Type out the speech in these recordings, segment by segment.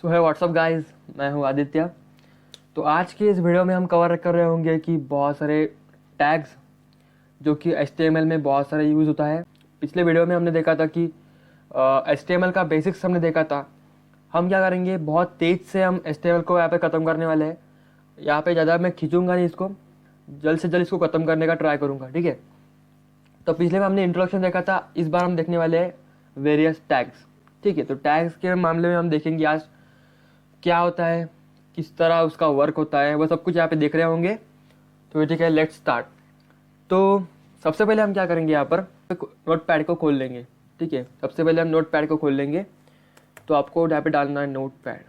सो है WhatsApp guys, मैं हूँ आदित्य। तो आज की इस वीडियो में हम कवर कर रहे होंगे कि बहुत सारे टैग्स जो कि HTML में बहुत सारे यूज़ होता है। पिछले वीडियो में हमने देखा था कि HTML का बेसिक्स हमने देखा था। हम क्या करेंगे, बहुत तेज़ से हम HTML को यहाँ पे ख़त्म करने वाले हैं। यहाँ पे ज़्यादा मैं खींचूंगा नहीं इसको, जल्द से जल्द इसको ख़त्म करने का ट्राई करूँगा, ठीक है। तो पिछले में हमने इंट्रोडक्शन देखा था, इस बार हम देखने वाले हैं वेरियस टैग्स, ठीक है। तो टैग्स के मामले में हम देखेंगे आज क्या होता है, किस तरह उसका वर्क होता है, वो सब कुछ यहाँ पे देख रहे होंगे। तो ठीक है, लेट्स स्टार्ट। तो सबसे पहले हम क्या करेंगे, यहाँ पर नोट पैड को खोल लेंगे, ठीक है। सबसे पहले हम नोट पैड को खोल लेंगे। तो आपको यहाँ पे डालना है नोट पैड।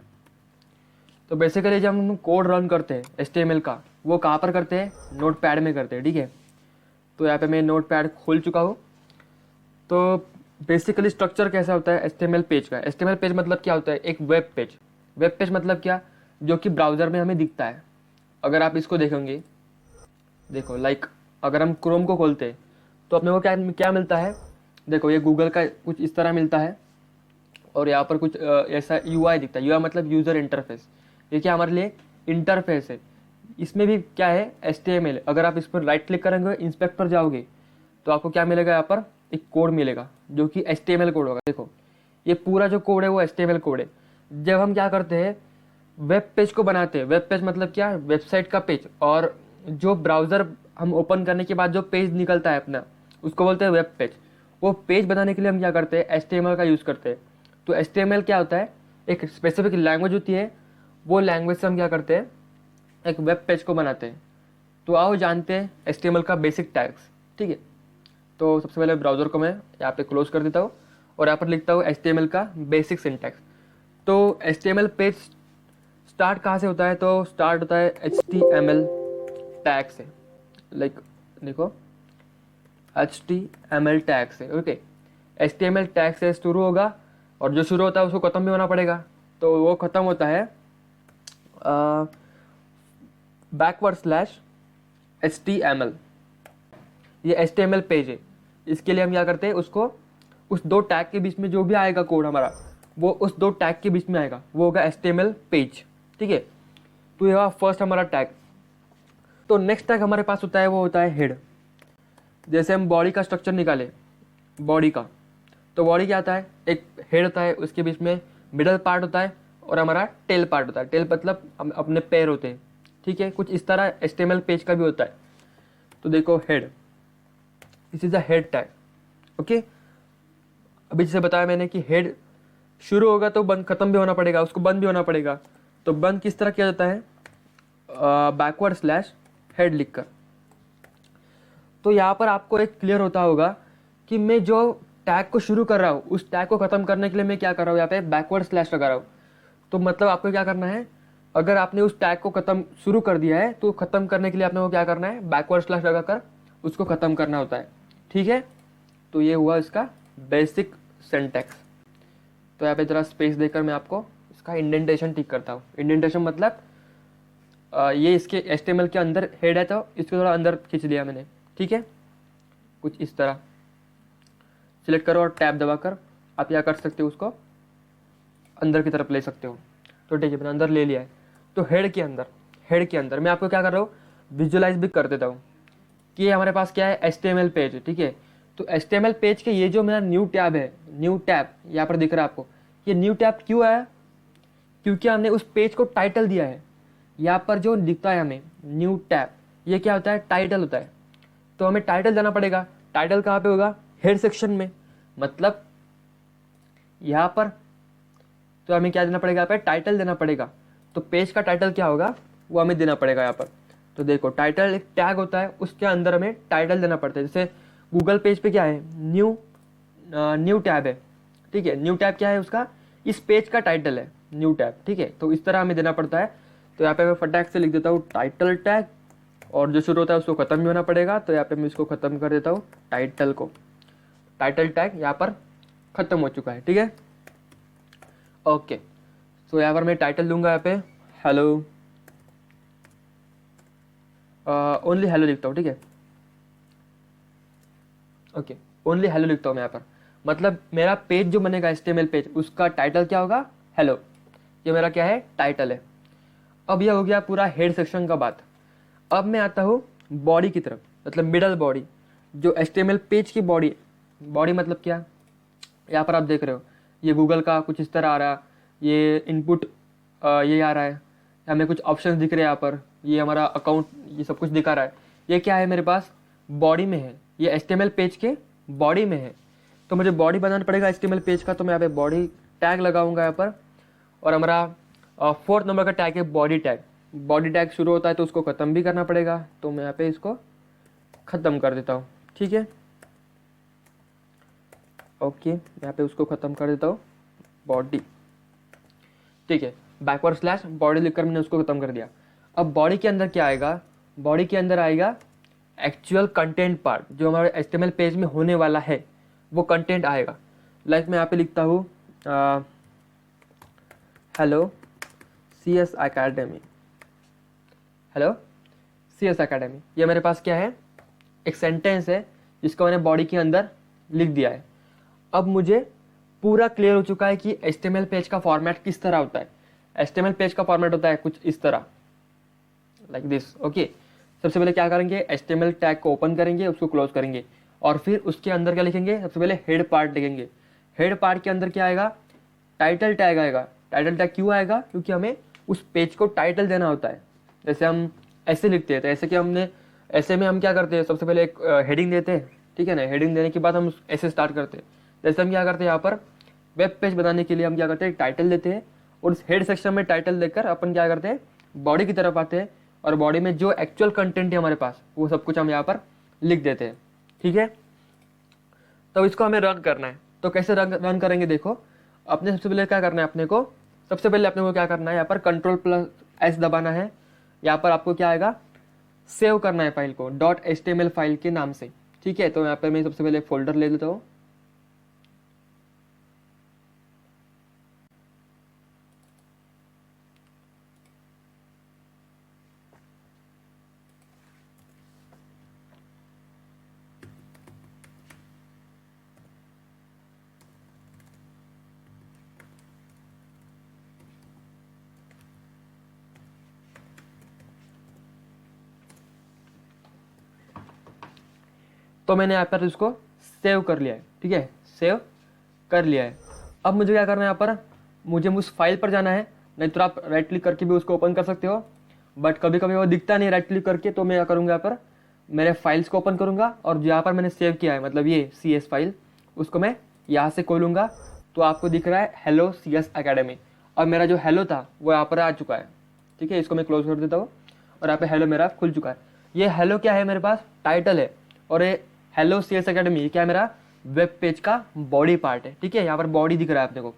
तो बेसिकली जब हम कोड रन करते हैं HTML का, वो कहाँ पर करते हैं, नोट पैड में करते हैं, ठीक है। तो यहाँ पे मैं नोट पैड खोल चुका हूँ। तो बेसिकली स्ट्रक्चर कैसा होता है HTML पेज का। HTML पेज मतलब क्या होता है, एक वेब पेज। वेब पेज मतलब क्या, जो कि ब्राउज़र में हमें दिखता है। अगर आप इसको देखेंगे, देखो लाइक अगर हम क्रोम को खोलते हैं तो अपने को क्या क्या मिलता है, देखो ये गूगल का कुछ इस तरह मिलता है। और यहाँ पर कुछ ऐसा UI दिखता है। UI मतलब यूज़र इंटरफेस। ये क्या हमारे लिए इंटरफेस है। इसमें भी क्या है, HTML। अगर आप इस पर राइट क्लिक करेंगे, इंस्पेक्ट पर जाओगे, तो आपको क्या मिलेगा, यहाँ पर एक कोड मिलेगा जो कि HTML कोड होगा। देखो ये पूरा जो कोड है वो HTML कोड है। जब हम क्या करते हैं, वेब पेज को बनाते हैं। वेब पेज मतलब क्या, वेबसाइट का पेज। और जो ब्राउज़र हम ओपन करने के बाद जो पेज निकलता है अपना, उसको बोलते हैं वेब पेज। वो पेज बनाने के लिए हम क्या करते हैं, HTML का यूज़ करते हैं। तो HTML क्या होता है, एक स्पेसिफिक लैंग्वेज होती है। वो लैंग्वेज से हम क्या करते हैं, एक वेब पेज को बनाते हैं। तो आओ जानते हैं HTML का बेसिक टैग्स, ठीक है। तो सबसे पहले ब्राउज़र को मैं यहाँ पे क्लोज कर देता हूँ और यहाँ पर लिखता हूँ HTML का बेसिक सिंटैक्स। तो HTML पेज स्टार्ट कहाँ से होता है, तो स्टार्ट होता है HTML टैग से। लाइक देखो HTML टैग से, ओके। HTML टैग से शुरू होगा और जो शुरू होता है उसको ख़त्म भी होना पड़ेगा। तो वो ख़त्म होता है /HTML। ये HTML पेज है। इसके लिए हम क्या करते हैं, उसको उस दो टैग के बीच में जो भी आएगा कोड हमारा, वो उस दो टैग के बीच में आएगा, वो होगा HTML पेज, ठीक है। तो यह फर्स्ट हमारा टैग। तो नेक्स्ट टैग हमारे पास होता है, वो होता है हेड। जैसे हम बॉडी का स्ट्रक्चर निकाले, बॉडी का, तो बॉडी क्या आता है, एक हेड होता है, उसके बीच में मिडल पार्ट होता है और हमारा टेल पार्ट होता है। टेल मतलब अपने पैर होते हैं, ठीक है। कुछ इस तरह HTML पेज का भी होता है। तो देखो head, this is a head tag, okay. अभी जैसे बताया मैंने कि हेड शुरू होगा तो बंद खत्म भी होना पड़ेगा, उसको बंद भी होना पड़ेगा। तो बंद किस तरह किया जाता है, /हेड लिखकर। तो यहाँ पर आपको एक क्लियर होता होगा कि मैं जो टैग को शुरू कर रहा हूँ, उस टैग को खत्म करने के लिए मैं क्या कर रहा हूँ, यहाँ पे / लगा रहा हूँ। तो मतलब आपको क्या करना है, अगर आपने उस टैग को खत्म शुरू कर दिया है तो खत्म करने के लिए आपने वो क्या करना है, / लगाकर उसको खत्म करना होता है, ठीक है। तो ये हुआ इसका बेसिक सिंटैक्स। तो यहाँ पे जरा स्पेस देकर मैं आपको इसका इंडेंटेशन ठीक करता हूँ। इंडेंटेशन मतलब ये इसके HTML के अंदर हेड है, तो इसको थोड़ा अंदर खींच लिया मैंने, ठीक है। कुछ इस तरह सिलेक्ट करो और टैब दबाकर आप क्या कर सकते हो, उसको अंदर की तरफ ले सकते हो। तो ठीक है, मैंने अंदर ले लिया है। तो हेड के अंदर मैं आपको क्या कर रहा हूँ, विजुअलाइज भी कर देता हूँ कि ये हमारे पास क्या है, HTML पेज है, ठीक है। तो HTML पेज के ये जो मेरा न्यू टैब है, न्यू टैब यहाँ पर दिख रहा है आपको, ये न्यू टैब क्यों आया, क्योंकि हमने उस पेज को टाइटल दिया है। यहाँ पर जो दिखता है हमें न्यू टैब, ये क्या होता है, टाइटल होता है। तो हमें टाइटल देना पड़ेगा। टाइटल कहाँ पे होगा, हेड सेक्शन में, मतलब यहाँ पर। तो हमें क्या देना पड़ेगा, यहाँ पे टाइटल देना पड़ेगा। तो पेज का टाइटल क्या होगा, वो हमें देना पड़ेगा यहाँ पर। तो देखो टाइटल एक टैग होता है, उसके अंदर हमें टाइटल देना पड़ता है। जैसे गूगल पेज पे क्या है, न्यू टैब है, ठीक है। न्यू टैब क्या है, उसका इस पेज का टाइटल है न्यू टैब, ठीक है। तो इस तरह हमें देना पड़ता है। तो यहाँ पे मैं फटाक से लिख देता हूँ टाइटल टैग, और जो शुरू होता है उसको ख़त्म भी होना पड़ेगा। तो यहाँ पे मैं इसको ख़त्म कर देता हूँ, टाइटल को। टाइटल टैग यहाँ पर ख़त्म हो चुका है, ठीक है, ओके। तो यहाँ पर मैं टाइटल दूंगा, यहाँ पे हेलो, ओनली हेलो लिखता हूँ, ठीक है, ओके। ओनली हेलो लिखता हूँ मैं यहाँ पर। मतलब मेरा पेज जो बनेगा HTML पेज, उसका टाइटल क्या होगा, हेलो। ये मेरा क्या है, टाइटल है। अब यह हो गया पूरा हेड सेक्शन का बात। अब मैं आता हूँ बॉडी की तरफ, मतलब मिडल बॉडी, जो HTML पेज की बॉडी। बॉडी मतलब क्या, यहाँ पर आप देख रहे हो ये गूगल का कुछ इस तरह आ रहा है, ये इनपुट ये आ रहा है, हमें कुछ ऑप्शंस दिख रहे हैं यहाँ पर, ये हमारा अकाउंट, ये सब कुछ दिखा रहा है। ये क्या है मेरे पास, बॉडी में है, ये HTML पेज के बॉडी में है। तो मुझे बॉडी बनाना पड़ेगा HTML पेज का, तो मैं यहाँ पे बॉडी टैग लगाऊंगा यहाँ पर। और हमारा 4th नंबर का टैग है बॉडी टैग। बॉडी टैग शुरू होता है तो उसको ख़त्म भी करना पड़ेगा, तो मैं यहाँ पे इसको ख़त्म कर देता हूँ। ठीक है, ओके, यहाँ पे उसको ख़त्म कर देता हूँ, बॉडी। ठीक है, बैकवर्ड स्लैश बॉडी लिखकर मैंने उसको ख़त्म कर दिया। अब बॉडी के अंदर क्या आएगा, बॉडी के अंदर आएगा एक्चुअल कंटेंट पार्ट, जो हमारे HTML पेज में होने वाला है वो कंटेंट आएगा। लाइक मैं यहाँ पे लिखता हूँ hello CS Academy, hello CS Academy। ये मेरे पास क्या है, एक सेंटेंस है जिसको मैंने बॉडी के अंदर लिख दिया है। अब मुझे पूरा क्लियर हो चुका है कि HTML पेज का फॉर्मेट किस तरह होता है। HTML पेज का फॉर्मेट होता है कुछ इस तरह, लाइक दिस। ओके, सबसे पहले क्या करेंगे, HTML टैग को ओपन करेंगे, उसको क्लोज करेंगे, और फिर उसके अंदर क्या लिखेंगे, सबसे पहले हेड पार्ट लिखेंगे। हेड पार्ट के अंदर क्या आएगा, टाइटल टैग आएगा। टाइटल टैग क्यों आएगा, क्योंकि हमें उस पेज को टाइटल देना होता है। जैसे हम ऐसे लिखते हैं, तो ऐसे कि हमने ऐसे में हम क्या करते हैं, सबसे पहले एक हेडिंग देते हैं, ठीक है ना। हेडिंग देने के बाद हम ऐसे स्टार्ट करते हैं। जैसे हम क्या करते हैं, यहाँ पर वेब पेज बनाने के लिए हम क्या करते हैं, टाइटल देते हैं, और उस हेड सेक्शन में टाइटल देकर अपन क्या करते हैं, बॉडी की तरफ आते हैं, और बॉडी में जो एक्चुअल कंटेंट है हमारे पास वो सब कुछ हम यहाँ पर लिख देते हैं। ठीक है, तो इसको हमें रन करना है। तो कैसे रन करेंगे, देखो अपने सबसे पहले क्या करना है, अपने को सबसे पहले अपने को क्या करना है, यहाँ पर Ctrl+S दबाना है। यहाँ पर आपको क्या आएगा, सेव करना है फाइल को .html फाइल के नाम से। ठीक है, तो यहाँ पर मैं सबसे पहले एक फोल्डर ले लेता हूँ। तो मैंने यहाँ पर इसको सेव कर लिया है। ठीक है, सेव कर लिया है। अब मुझे क्या करना है, यहाँ पर मुझे उस फाइल पर जाना है। नहीं तो आप राइट क्लिक करके भी उसको ओपन कर सकते हो, बट कभी कभी वो दिखता नहीं राइट क्लिक करके, तो मैं क्या करूँगा, यहाँ पर मेरे फाइल्स को ओपन करूँगा, और यहाँ पर मैंने सेव किया है, मतलब ये CS फाइल, उसको मैं यहाँ से खोलूँगा। तो आपको दिख रहा है हेलो CS Academy, और मेरा जो हेलो था वो यहाँ पर आ चुका है। ठीक है, इसको मैं क्लोज कर देता हूँ, और यहाँ पे हेलो मेरा खुल चुका है। ये हेलो क्या है, मेरे पास टाइटल है, और ये हेलो CS Academy क्या है, मेरा वेब पेज का बॉडी पार्ट है। ठीक है, यहाँ पर बॉडी दिख रहा है अपने को,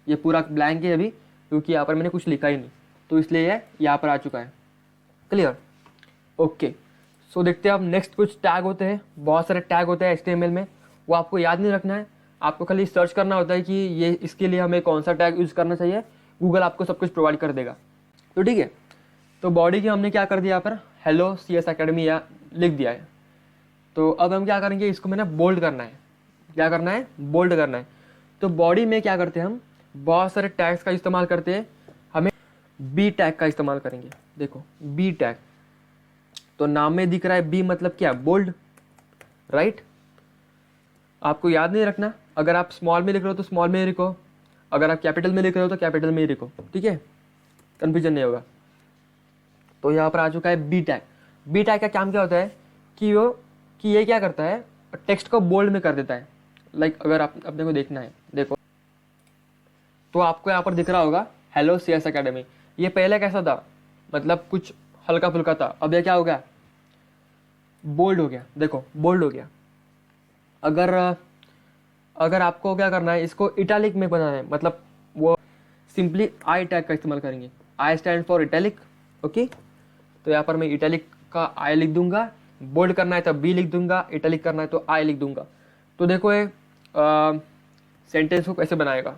ये पूरा ब्लैंक है अभी, क्योंकि यहाँ पर मैंने कुछ लिखा ही नहीं, तो इसलिए ये यहाँ पर आ चुका है। Clear, okay. सो देखते हैं अब नेक्स्ट कुछ टैग होते हैं, बहुत सारे टैग होते हैं HTML में, वो आपको याद नहीं रखना है, आपको खाली सर्च करना होता है कि ये इसके लिए हमें कौन सा टैग यूज़ करना चाहिए, गूगल आपको सब कुछ प्रोवाइड कर देगा। तो ठीक है, तो बॉडी की हमने क्या कर दिया, यहाँ पर हेलो CS Academy या लिख दिया है। तो अब हम क्या करेंगे, इसको मैंने बोल्ड करना है। क्या करना है, बोल्ड करना है। तो बॉडी में क्या करते हैं, हम बहुत सारे टैग्स का इस्तेमाल करते हैं। हमें B टैग का इस्तेमाल करेंगे। देखो B टैग, तो नाम में दिख रहा है B, मतलब क्या, बोल्ड, राइट। आपको याद नहीं रखना, अगर आप स्मॉल में लिख रहे हो तो स्मॉल में ही लिखो, अगर आप कैपिटल में लिख रहे हो तो कैपिटल में ही लिखो। ठीक है, कन्फ्यूजन नहीं होगा। तो यहाँ पर आ चुका है B टैग। B टैग का काम क्या होता है कि ये क्या करता है, टेक्स्ट को बोल्ड में कर देता है। लाइक अगर आप अपने को देखना है, देखो तो आपको यहाँ पर दिख रहा होगा हेलो CS Academy। ये पहले कैसा था, मतलब कुछ हल्का फुल्का था, अब ये क्या हो गया, बोल्ड हो गया। देखो बोल्ड हो गया। अगर आपको क्या करना है, इसको इटैलिक में बनाना है, मतलब वो सिंपली I टैग का इस्तेमाल करेंगे। I stand for italic. Okay, तो यहाँ पर मैं इटैलिक का I लिख दूंगा, बोल्ड करना है तो B लिख दूंगा, इटैलिक करना है तो I लिख दूंगा। तो देखो ये सेंटेंस को कैसे बनाएगा।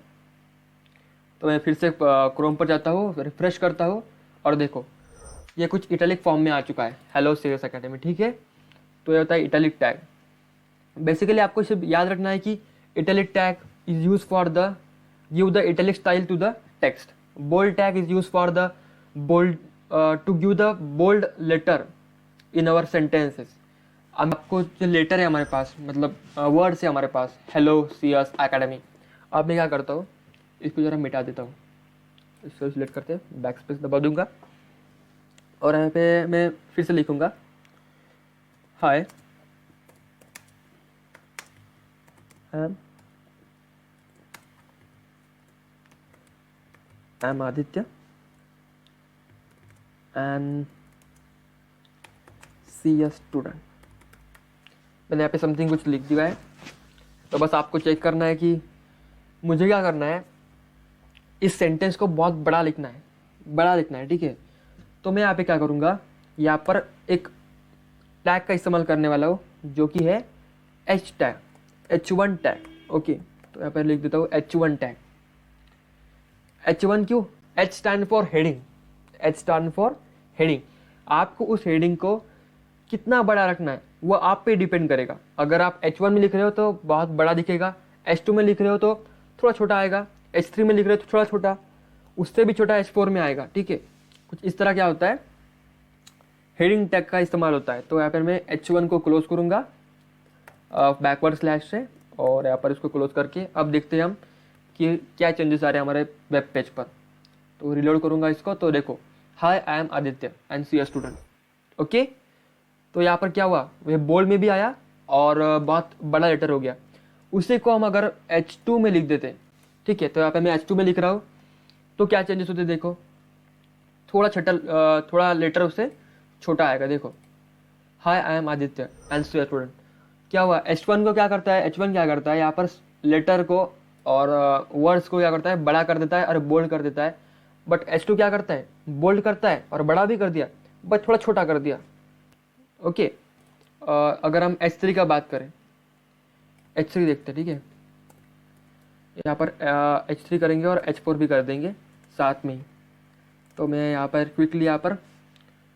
तो मैं फिर से क्रोम पर जाता हूँ, रिफ्रेश करता हूँ, और देखो ये कुछ इटैलिक फॉर्म में आ चुका है, हेलो CS Academy। ठीक है, तो ये होता है इटैलिक टैग। बेसिकली आपको सिर्फ याद रखना है कि italic tag is use for the give the italic style to the text. Bold tag is use for the bold to give the bold letter in our sentences. आपको जो letter है हमारे पास, मतलब वर्ड्स है हमारे पास, हेलो, सी एस, एकेडमी, अब मैं क्या करता हूँ, इसको जरा मिटा देता हूँ। इसको सिलेक्ट करते बैक स्पेस दबा दूंगा और यहाँ पे मैं फिर से लिखूंगा hi I am Aditya and C A student. मैंने यहाँ पे समथिंग कुछ लिख दिया है, तो बस आपको चेक करना है कि मुझे क्या करना है, इस सेंटेंस को बहुत बड़ा लिखना है, ठीक है। तो मैं यहाँ पे क्या करूँगा, यहाँ पर एक टैग का इस्तेमाल करने वाला हूँ जो कि है H tag, H1 tag. Okay, तो यहाँ पर लिख देता हूँ H1 टैग। H1 क्यों? H stand for heading. आपको उस हेडिंग को कितना बड़ा रखना है वो आप पे डिपेंड करेगा। अगर आप H1 में लिख रहे हो तो बहुत बड़ा दिखेगा, H2 में लिख रहे हो तो थोड़ा छोटा आएगा, H3 में लिख रहे हो तो थोड़ा छोटा, उससे भी छोटा H4 में आएगा, ठीक है। कुछ इस तरह क्या होता है, हेडिंग टैग का इस्तेमाल होता है। तो यहाँ पर मैं H1 को क्लोज करूँगा बैकवर्ड स्लैश से, और यहाँ पर इसको क्लोज करके अब देखते हैं हम कि क्या चेंजेस आ रहे हैं हमारे वेब पेज पर। तो रिलोड करूँगा इसको, तो देखो hi I am Aditya and C A student. Okay, तो यहाँ पर क्या हुआ, ये बोल्ड में भी आया और बहुत बड़ा लेटर हो गया। उसी को हम अगर H2 में लिख देते, ठीक है, तो यहाँ पे मैं H2 में लिख रहा हूँ तो क्या चेंजेस होते देखो, थोड़ा लेटर उससे छोटा आएगा। देखो hi I am Aditya and C A student, क्या हुआ, H1 को क्या करता है, H1 क्या करता है, यहाँ पर लेटर को और वर्ड्स को क्या करता है, बड़ा कर देता है और बोल्ड कर देता है। बट H2 क्या करता है, बोल्ड करता है और बड़ा भी कर दिया, बट थोड़ा छोटा कर दिया। ओके, अगर हम H3 का बात करें, H3 देखते हैं, ठीक है, यहाँ पर H3 करेंगे और H4 भी कर देंगे साथ में ही। तो मैं यहाँ पर क्विकली यहाँ पर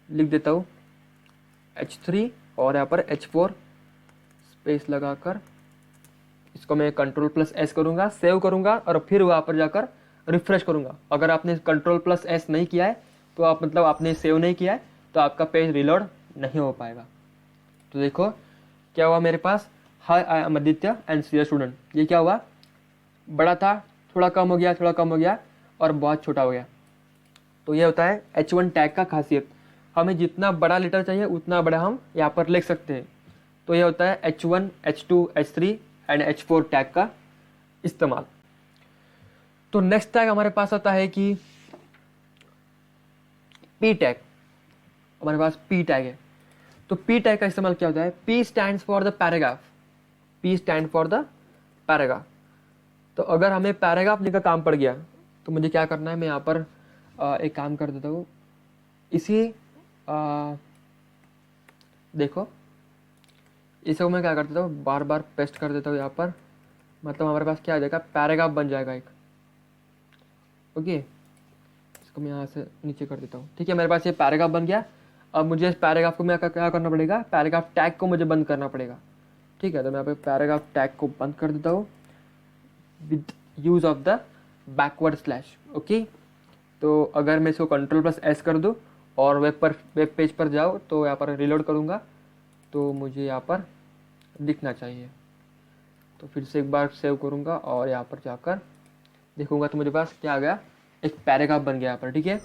लिख देता हूँ H3 और यहाँ पर H4 स्पेस लगाकर, इसको मैं Ctrl+S करूँगा, सेव करूँगा और फिर वहाँ पर जाकर रिफ्रेश करूँगा। अगर आपने Ctrl+S नहीं किया है तो आप मतलब आपने सेव नहीं किया है तो आपका पेज रिलोड नहीं हो पाएगा। तो देखो क्या हुआ मेरे पास, hi I am Aditya and C A student, ये क्या हुआ, बड़ा था, थोड़ा कम हो गया और बहुत छोटा हो गया। तो ये होता है H1 टैग का खासियत। हमें जितना बड़ा लेटर चाहिए उतना बड़ा हम यहाँ पर लिख सकते हैं। तो ये होता है H1, H2, H3 and H4 tag का इस्तेमाल। तो नेक्स्ट टैग हमारे पास आता है कि P टैग। हमारे पास P टैग है, तो P टैग का इस्तेमाल क्या होता है, P stands for the paragraph. तो अगर हमें पैराग्राफ लिखने का काम पड़ गया तो मुझे क्या करना है, मैं यहाँ पर एक काम कर देता हूँ, इसी देखो इसे मैं क्या कर देता हूँ, बार बार पेस्ट कर देता हूँ यहाँ पर, मतलब हमारे पास क्या आ जाएगा, पैराग्राफ बन जाएगा एक। ओके, इसको मैं यहाँ से नीचे कर देता हूँ, ठीक है, मेरे पास ये पैराग्राफ बन गया। अब मुझे इस पैराग्राफ को मैं क्या करना पड़ेगा, पैराग्राफ टैग को मुझे बंद करना पड़ेगा, ठीक है। तो मैं यहाँ पे पैराग्राफ टैग को बंद कर देता हूँ with use of the backward slash. Okay, तो अगर मैं इसको Ctrl+S कर दूँ और वेब पेज पर जाओ तो यहाँ पर रिलोड करूँगा तो मुझे यहाँ पर दिखना चाहिए। तो फिर से एक बार सेव करूँगा और यहाँ पर जाकर देखूँगा तो मेरे पास क्या आ गया, एक पैराग्राफ बन गया यहाँ पर, ठीक है।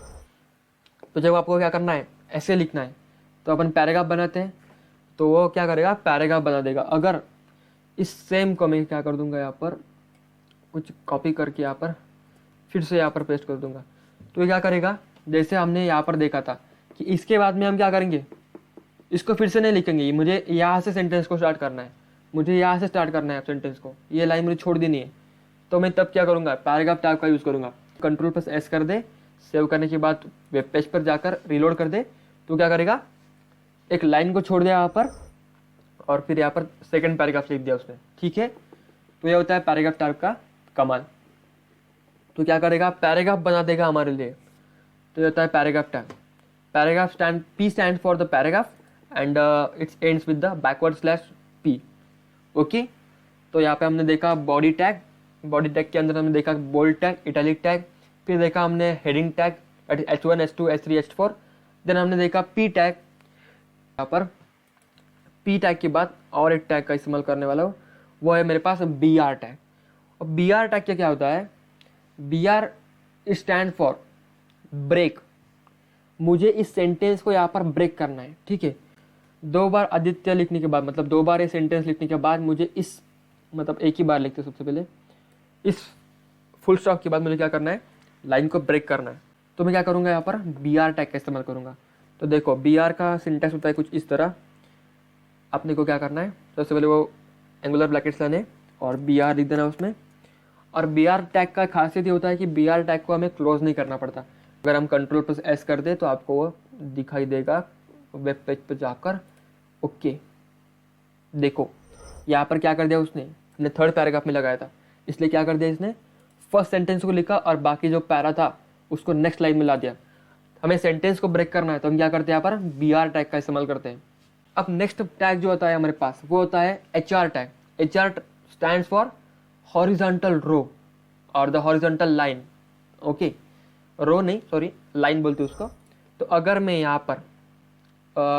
तो जब आपको क्या करना है, ऐसे लिखना है, तो अपन पैराग्राफ बनाते हैं तो वो क्या करेगा, पैराग्राफ बना देगा। अगर इस सेम को मैं क्या कर दूँगा, यहाँ पर कुछ कॉपी करके यहाँ पर फिर से यहाँ पर पेस्ट कर दूँगा, तो ये क्या करेगा, जैसे हमने यहाँ पर देखा था कि इसके बाद में हम क्या करेंगे, इसको फिर से नहीं लिखेंगे, मुझे यहाँ से सेंटेंस को स्टार्ट करना है, सेंटेंस को, ये लाइन मुझे छोड़ देनी है। तो मैं तब क्या करूँगा, पैराग्राफ टैग का यूज़ करूँगा। Ctrl+S कर दे, सेव करने के बाद वेब पेज पर जाकर रिलोड कर दे, तो क्या करेगा, एक लाइन को छोड़ दिया यहाँ पर और फिर यहाँ पर सेकंड पैराग्राफ लिख दिया उसने, ठीक है। तो यह होता है पैराग्राफ टैग का कमाल। तो क्या करेगा, पैराग्राफ बना देगा हमारे लिए। तो ये होता है paragraph tag. P stand for the paragraph and it's ends with the backward slash P। Okay, तो यहाँ पे हमने देखा बॉडी टैग के अंदर हमने देखा बोल्ड टैग, इटैलिक टैग, फिर देखा हमने heading tag H1 H2 H3 H4। Then हमने देखा P टैग। यहाँ पर P टैग के बाद और एक टैग का इस्तेमाल करने वाला हूँ, वो है मेरे पास BR टैग। और BR टैग क्या होता है? BR stand for break. मुझे इस सेंटेंस को यहाँ पर ब्रेक करना है, ठीक है। 2 बार आदित्य लिखने के बाद, मतलब 2 बार ये सेंटेंस लिखने के बाद मुझे इस, मतलब एक ही बार लिखते सबसे पहले, इस फुल स्टॉप के बाद मुझे क्या करना है? लाइन को ब्रेक करना है। तो मैं क्या करूँगा? यहाँ पर BR टैग का इस्तेमाल करूँगा। तो देखो BR का सिंटेक्स होता है कुछ इस तरह। अपने को क्या करना है? सबसे पहले वो एंगुलर ब्रैकेट्स लाने और BR लिख देना उसमें। और BR टैग का खासियत ये होता है कि BR टैग को हमें क्लोज नहीं करना पड़ता। अगर हम Ctrl+S कर दे तो आपको वो दिखाई देगा वेब पेज पर जाकर। ओके, देखो यहाँ पर क्या कर दिया उसने, हमने थर्ड पैराग्राफ में लगाया था, इसलिए क्या कर दिया इसने? फर्स्ट सेंटेंस को लिखा और बाकी जो पैरा था उसको नेक्स्ट लाइन में ला दिया। हमें सेंटेंस को ब्रेक करना है तो हम क्या करते हैं? यहाँ पर BR टैग का इस्तेमाल करते हैं। अब नेक्स्ट टैग जो होता है हमारे पास, वो होता है HR tag. HR stands for horizontal row और the horizontal line. Okay, row नहीं, सॉरी, लाइन बोलते उसको। तो अगर मैं यहाँ पर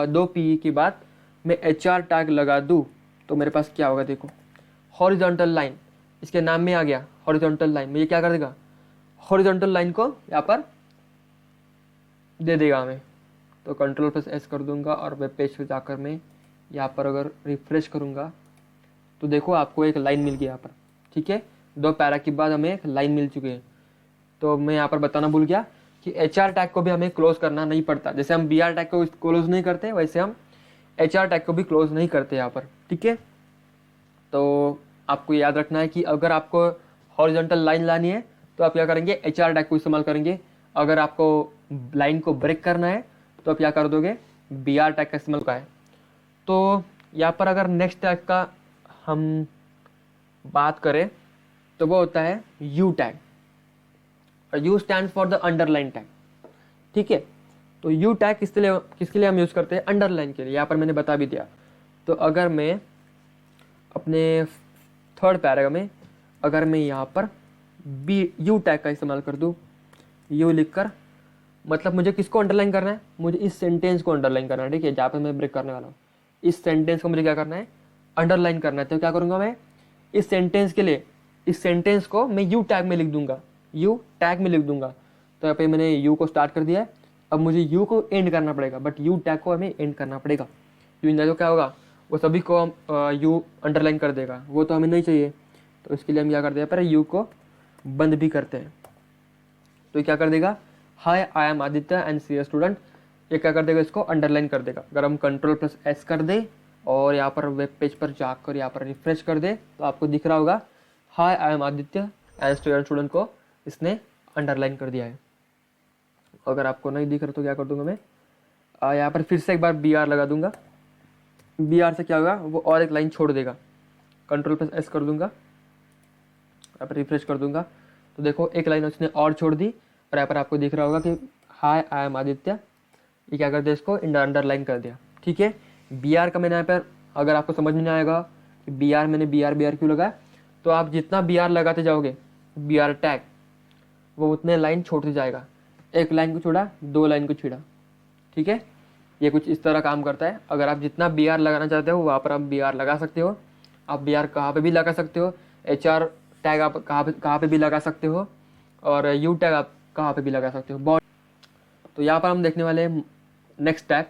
2 PE के बाद मैं HR टैग लगा दूँ तो मेरे पास क्या होगा? देखो, हॉरिजॉन्टल लाइन, इसके नाम में आ गया हॉरिजॉन्टल लाइन। में ये क्या कर देगा? हॉरिजॉन्टल लाइन को यहाँ पर दे देगा हमें। तो Ctrl+S कर दूंगा और वेब पेज पे जाकर मैं यहाँ पर अगर रिफ्रेश करूँगा तो देखो आपको एक लाइन मिल गई यहाँ पर, ठीक है। 2 पैरा के बाद हमें एक लाइन मिल चुकी है। तो मैं यहाँ पर बताना भूल गया कि HR टैग को भी हमें क्लोज करना नहीं पड़ता। जैसे हम BR टैग को क्लोज नहीं करते, वैसे हम HR टैग को भी क्लोज नहीं करते यहाँ पर, ठीक है। तो आपको याद रखना है कि अगर आपको हॉरिजॉन्टल लाइन लानी है तो आप क्या करेंगे? HR टैग को इस्तेमाल करेंगे। अगर आपको लाइन को ब्रेक करना है तो आप क्या कर दोगे? BR टैग का इस्तेमाल का है। तो यहाँ पर अगर नेक्स्ट टैग का हम बात करें तो वो होता है U टैग। और U stand for the underline tag, ठीक है। तो U टैग किसके लिए हम यूज़ करते हैं? अंडरलाइन के लिए। यहाँ पर मैंने बता भी दिया। तो अगर मैं अपने थर्ड पैराग्राफ में अगर मैं यहाँ पर U टैग का इस्तेमाल कर दूँ, U लिखकर, मतलब मुझे किसको अंडरलाइन करना है? मुझे इस सेंटेंस को अंडरलाइन करना है, ठीक है, जहाँ पर मैं ब्रेक करने वाला हूँ। इस सेंटेंस को मुझे क्या करना है? अंडरलाइन करना है। तो क्या करूँगा मैं? इस सेंटेंस के लिए, इस सेंटेंस को मैं U टैग में लिख दूंगा, U टैग में लिख दूंगा। तो यहाँ पे मैंने U को स्टार्ट कर दिया है। अब मुझे U को एंड करना पड़ेगा, बट U टैग को हमें एंड करना पड़ेगा। तो क्या होगा? वो सभी को हम U अंडरलाइन कर देगा, वो तो हमें नहीं चाहिए। तो इसके लिए हम क्या करते हैं? पहले U को बंद भी करते हैं। तो क्या कर देगा? Hi I am Aditya and C student. ये क्या कर देगा? इसको अंडरलाइन कर देगा। अगर हम Ctrl+S कर दे और यहाँ पर वेब पेज पर जाकर यहाँ पर रिफ्रेश कर दे तो आपको दिख रहा होगा hi I am Aditya and student को इसने अंडरलाइन कर दिया है। अगर आपको नहीं दिख रहा तो क्या कर दूंगा मैं? यहाँ पर फिर से एक बार BR लगा दूंगा। BR से क्या होगा? वो और एक लाइन छोड़ देगा। Ctrl+S कर दूंगा, यहाँ पर रिफ्रेश कर दूंगा तो देखो एक लाइन उसने और छोड़ दी। और यहाँ पर आपको दिख रहा होगा कि हाय आई एम आदित्य। ये क्या कर दिया? इसको अंडरलाइन कर दिया, ठीक है। BR का मैंने यहाँ पर, अगर आपको समझ में नहीं आएगा कि मैंने BR क्यों लगाया, तो आप जितना BR लगाते जाओगे BR टैग, वो उतने लाइन छोड़ते जाएगा। एक लाइन को छोड़ा, 2 लाइन को छीड़ा, ठीक है। ये कुछ इस तरह काम करता है। अगर आप जितना BR लगाना चाहते हो वहाँ पर आप BR लगा सकते हो। आप BR कहाँ पे भी लगा सकते हो। HR टैग आप कहाँ पे भी लगा सकते हो। और U टैग आप कहाँ पे भी लगा सकते हो। बहुत। तो यहाँ पर हम देखने वाले हैं next tag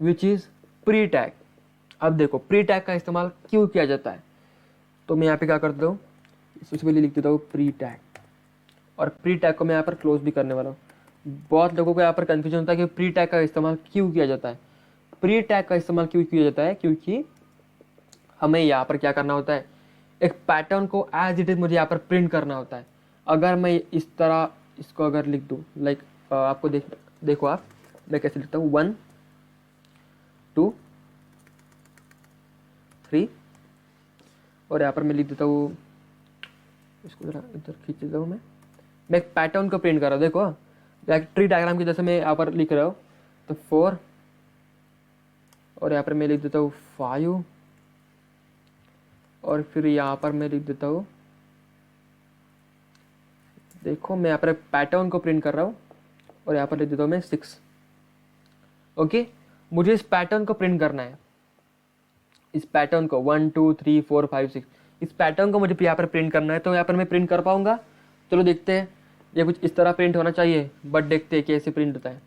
which is pre tag. अब देखो प्री टैग का इस्तेमाल क्यों किया जाता है। तो मैं यहाँ पे क्या करता हूँ? सबसे पहले लिख देता हूँ प्री टैग, और प्री टैग को मैं यहाँ पर क्लोज भी करने वाला हूँ। बहुत लोगों को यहाँ पर कन्फ्यूजन होता है कि प्री टैग का इस्तेमाल क्यों किया जाता है। प्री टैग का इस्तेमाल क्यों किया जाता है? क्योंकि हमें यहाँ पर क्या करना होता है? एक पैटर्न को एज इट इज मुझे यहाँ पर प्रिंट करना होता है। अगर मैं इस तरह इसको अगर लिख दूँ, लाइक आपको देखो आप, मैं कैसे लिखता हूँ 1 2 3, और यहाँ पर मैं लिख देता हूँ, इसको जरा इधर खींच देता हूँ। मैं एक पैटर्न को प्रिंट कर रहा हूँ। देखो ट्री डायग्राम की जैसे मैं यहाँ पर लिख रहा हूँ तो 4, और यहाँ पर मैं लिख देता हूँ 5, और फिर यहाँ पर मैं लिख देता हूँ देखो मैं यहाँ पर पैटर्न को प्रिंट कर रहा हूँ और यहाँ पर लिख देता हूँ मैं 6। ओके, मुझे इस पैटर्न को प्रिंट करना है, इस पैटर्न को 1 2 3 4 5 6 इस पैटर्न को मुझे यहाँ पर प्रिंट करना है। तो यहाँ पर मैं प्रिंट कर पाऊंगा? चलो देखते हैं। ये कुछ इस तरह प्रिंट होना चाहिए, बट देखते हैं कैसे प्रिंट होता है।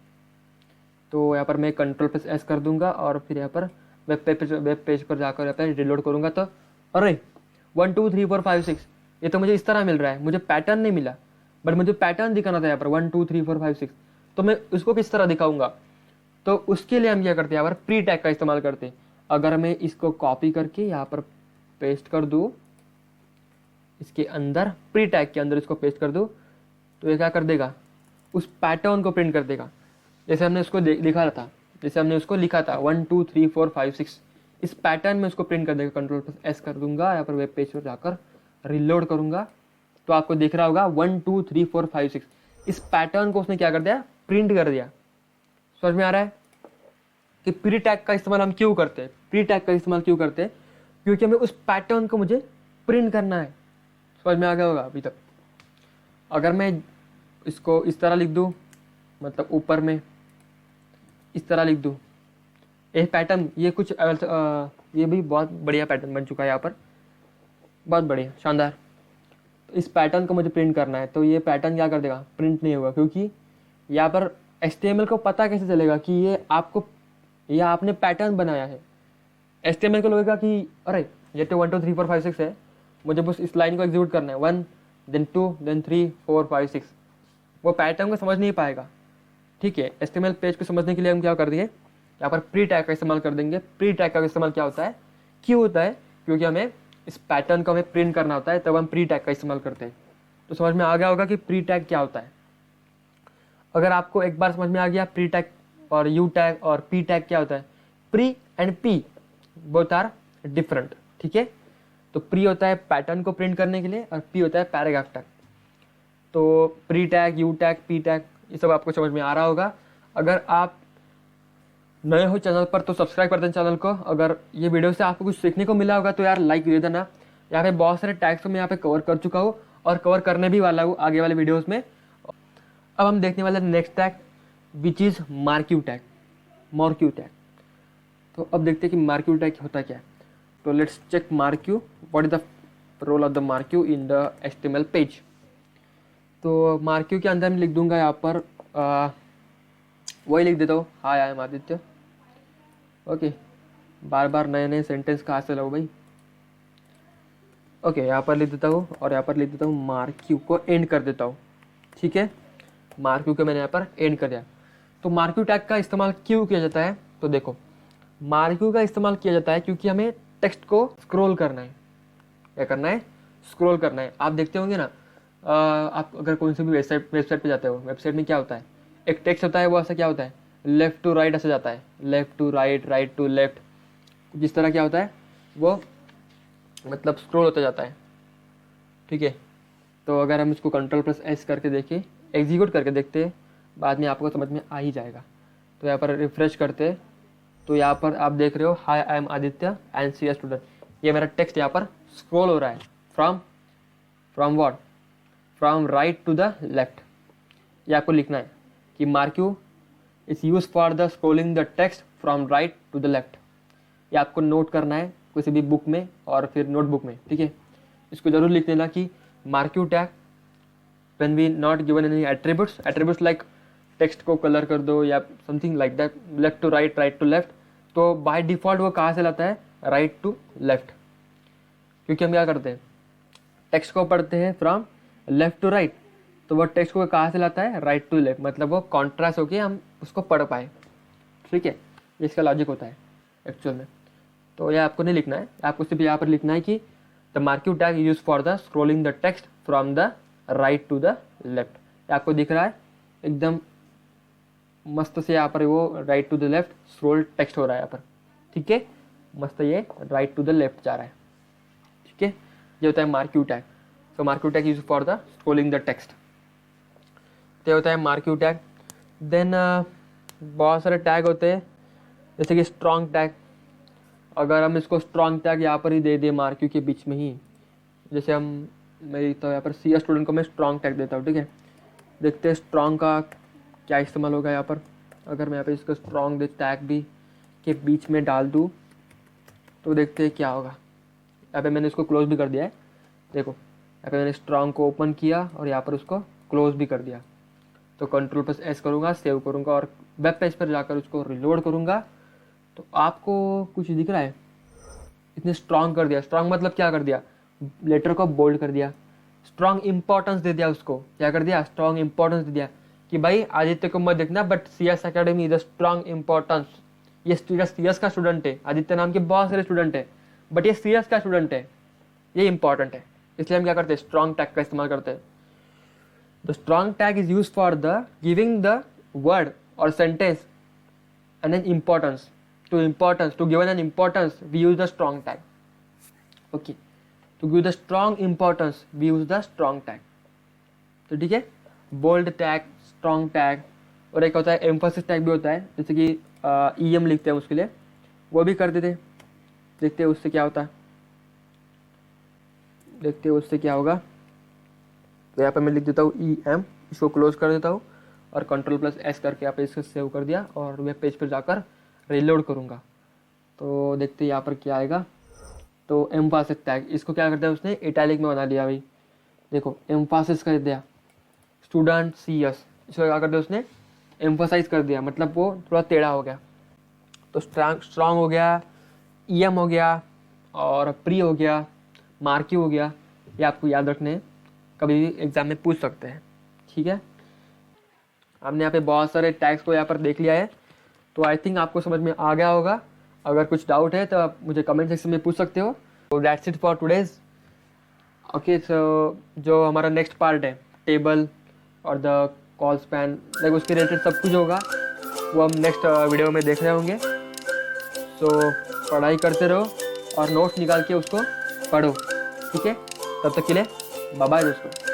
तो यहाँ पर मैं Ctrl+S कर दूंगा और फिर यहाँ पर वेब पेज पर जाकर यहाँ पर रिलोड करूँगा। तो अरे 1 2 3 4 5 6 ये तो मुझे इस तरह मिल रहा है, मुझे पैटर्न नहीं मिला, बट मुझे पैटर्न दिखाना था यहाँ पर 1 2 3 4 5 6। तो मैं उसको किस तरह दिखाऊंगा? तो उसके लिए हम क्या करते हैं, यहाँ पर प्री टैग का इस्तेमाल करते हैं। अगर मैं इसको कॉपी करके यहाँ पर पेस्ट कर दूँ, इसके अंदर प्री टैग के अंदर इसको पेस्ट कर दूँ, तो ये क्या कर देगा, उस पैटर्न को प्रिंट कर देगा। जैसे हमने उसको लिखा था, जैसे हमने उसको लिखा था 1 2 3 4 5 6 इस पैटर्न में उसको प्रिंट कर देगा। Ctrl+S कर दूंगा, यहाँ पर वेब पेज पर जाकर रिलोड करूंगा तो आपको दिख रहा होगा 1 2 3 4 5 6 इस पैटर्न को उसने क्या कर दिया, प्रिंट कर दिया। समझ में आ रहा है कि प्री टैग का इस्तेमाल हम क्यों करते हैं? प्री टैग का इस्तेमाल क्यों करते हैं? क्योंकि हमें उस पैटर्न को मुझे प्रिंट करना है। समझ में आ गया होगा अभी तक। अगर मैं इसको इस तरह लिख दूँ, मतलब ऊपर में इस तरह लिख दूँ, ये पैटर्न, ये कुछ ये भी बहुत बढ़िया पैटर्न बन चुका है यहाँ पर, बहुत बढ़िया, शानदार। तो इस पैटर्न को मुझे प्रिंट करना है, तो ये पैटर्न क्या कर देगा, प्रिंट नहीं होगा। क्योंकि यहाँ पर HTML को पता कैसे चलेगा कि ये आपने पैटर्न बनाया है? HTML को लगेगा कि अरे ये तो 1 2 3 4 5 6 है, मुझे बस इस लाइन को एग्जीक्यूट करना है, 1 then 2 then 3 4 5 6। वो पैटर्न को समझ नहीं पाएगा। ठीक है, HTML पेज को समझने के लिए हम क्या कर देंगे, यहाँ पर प्री टैग का इस्तेमाल कर देंगे। प्री टैग का इस्तेमाल क्या होता है, क्यों होता है? क्योंकि हमें इस पैटर्न को हमें प्रिंट करना होता है, तब हम प्री टैग का इस्तेमाल करते हैं। तो समझ में आ गया होगा कि प्री टैग क्या होता है। अगर आपको एक बार समझ में आ गया प्री टैग और यू टैग और पी टैग क्या होता है, pre and P both are different. ठीक है, तो प्री होता है पैटर्न को प्रिंट करने के लिए और पी होता है पैराग्राफ टैग। तो pre tag, you tag, P tag, ये सब आपको समझ में आ रहा होगा। अगर आप नए हो चैनल पर तो सब्सक्राइब कर दें चैनल को। अगर ये वीडियो से आपको कुछ सीखने को मिला होगा तो यार लाइक दे देना। यहाँ पे बहुत सारे टैग्स को मैं यहाँ पे कवर कर चुका हूँ और कवर करने भी वाला हूँ आगे वाले वीडियोस में। अब हम देखने वाले next tag which is marquee tag, marquee tag. तो अब देखते हैं कि मार्क्यू टैग होता क्या है। तो let's check marquee, what is the role of the marquee in the HTML page. तो मार्क्यू के अंदर मैं लिख दूंगा यहाँ पर वही लिख देता हूँ, हाय आई एम आदित्य। ओके, बार बार नए नए सेंटेंस कहाँ से लाओ भाई। ओके, यहाँ पर लिख देता हूँ और यहाँ पर लिख देता हूँ मार्क्यू को एंड कर देता हूँ। ठीक है, मार्क्यू को मैंने यहाँ पर एंड कर दिया। तो मार्क्यू टैग का इस्तेमाल क्यों किया जाता है? तो देखो, मार्क्यू का इस्तेमाल किया जाता है क्योंकि हमें टेक्स्ट को स्क्रॉल करना है। क्या करना है? स्क्रॉल करना है। आप देखते होंगे ना, आप अगर कौन सी भी वेबसाइट पे जाते हो, वेबसाइट में क्या होता है, एक टेक्स्ट होता है, वो ऐसा क्या होता है, लेफ्ट टू राइट ऐसे जाता है, left to right, right to left, जिस तरह क्या होता है वो मतलब स्क्रॉल होता जाता है। ठीक है, तो अगर हम इसको Ctrl+S करके देखें, एग्जीक्यूट करके देखते हैं, बाद में आपको समझ में आ ही जाएगा। तो यहाँ पर रिफ्रेश करते हैं तो यहाँ पर आप देख रहे हो hi I am Aditya and C A student. ये मेरा टेक्स्ट यहाँ पर स्क्रॉल हो रहा है from what, from right to the left. ये आपको लिखना है कि marquee is use for the scrolling the text from right to the left. ये आपको नोट करना है किसी भी बुक में और फिर नोटबुक में। ठीक है, इसको जरूर लिख लेना कि marquee tag when we not given any attributes like text को कलर कर दो या something like that, left to right, right to left, तो बाय डिफॉल्ट वो कहाँ से लाता है, राइट टू लेफ्ट। क्योंकि हम क्या करते हैं, टेक्स्ट को पढ़ते हैं फ्रॉम लेफ्ट टू राइट, तो वो टेक्स्ट को कहाँ से लाता है, राइट टू लेफ्ट, मतलब वो कॉन्ट्रास्ट होके हम उसको पढ़ पाए। ठीक है, इसका लॉजिक होता है एक्चुअल में। तो यह आपको नहीं लिखना है, आपको सिर्फ यहाँ पर लिखना है कि the marquee tag use for the scrolling the text from the right to the left. आपको दिख रहा है एकदम मस्त से यहाँ पर वो right to the left scroll text हो रहा है यहाँ पर। ठीक है, मस्त ये राइट टू द लेफ्ट जा रहा है। ठीक है, ये होता है marquee tag. So marquee tag use for the scrolling the text. तो होता है मार्क्यू टैग। देन बहुत सारे टैग होते हैं, जैसे कि स्ट्रॉन्ग टैग। अगर हम इसको स्ट्रॉन्ग टैग यहाँ पर ही दे दें मार्क्यू के बीच में ही, जैसे हम मेरी तो यहाँ पर सी स्टूडेंट को मैं स्ट्रॉन्ग टैग देता हूँ, ठीक है। देखते हैं स्ट्रॉन्ग का क्या इस्तेमाल होगा यहाँ पर। अगर मैं यहाँ पे इसको स्ट्रॉन्ग टैग भी के बीच में डाल दूँ तो देखते हैं क्या होगा। यहाँ पे मैंने इसको क्लोज भी कर दिया है, देखो यहाँ पे मैंने स्ट्रॉन्ग को ओपन किया और यहाँ पर उसको क्लोज भी कर दिया। तो Ctrl+S करूँगा, सेव करूँगा और वेब पेज पर जाकर उसको रिलोड करूँगा तो आपको कुछ दिख रहा है। इतने स्ट्रॉन्ग कर दिया। स्ट्रॉन्ग मतलब क्या कर दिया, लेटर को बोल्ड कर दिया, स्ट्रॉन्ग इंपॉर्टेंस दे दिया उसको। क्या कर दिया, स्ट्रॉन्ग इंपॉर्टेंस दे दिया कि भाई आदित्य को मत देखना but CS academy is a strong importance. ये CS का स्टूडेंट है, आदित्य नाम के बहुत सारे स्टूडेंट है बट ये CS का स्टूडेंट है, ये इंपॉर्टेंट है। इसलिए हम क्या करते हैं, स्ट्रॉन्ग टैग का इस्तेमाल करते हैं। The strong tag is use for the giving the word और sentence and an importance to give an importance we use the strong tag. Okay, to give the strong importance we use the strong tag. तो ठीक है, bold tag, strong tag और एक होता है emphasis tag भी होता है, जैसे कि EM लिखते हैं उसके लिए, वो भी कर देते। देखते हैं उससे क्या होता है, देखते हैं उससे क्या होगा। तो यहाँ पर मैं लिख देता हूँ EM, इसको क्लोज कर देता हूँ और Ctrl+S करके यहाँ पे इसको सेव कर दिया और वेब पेज पर जाकर रिलोड करूँगा तो देखते हैं यहाँ पर क्या आएगा। तो एम्फासिस टैग, इसको क्या करता है उसने इटैलिक में बना दिया भाई, देखो एम्फासिस कर दिया, स्टूडेंट CS, इसको क्या कर दिया उसने एम्फोसाइज कर दिया, मतलब वो थोड़ा टेढ़ा हो गया। तो स्ट्रॉन्ग हो गया, EM हो गया और प्री हो गया, मार्की हो गया। ये आपको याद रखने, कभी भी एग्जाम में पूछ सकते हैं, ठीक है। हमने यहाँ पे बहुत सारे टैग्स को यहाँ पर देख लिया है, तो आई थिंक आपको समझ में आ गया होगा। अगर कुछ डाउट है तो आप मुझे कमेंट सेक्शन में पूछ सकते हो। तो that's it for today's. Okay, so जो हमारा नेक्स्ट पार्ट है टेबल और द कॉल स्पैन, लाइक उसके रिलेटेड सब कुछ होगा, वो हम नेक्स्ट वीडियो में देख रहे होंगे। सो पढ़ाई करते रहो और नोट्स निकाल के उसको पढ़ो, ठीक है। तब तक के लिए बाय बाय दोस्तों।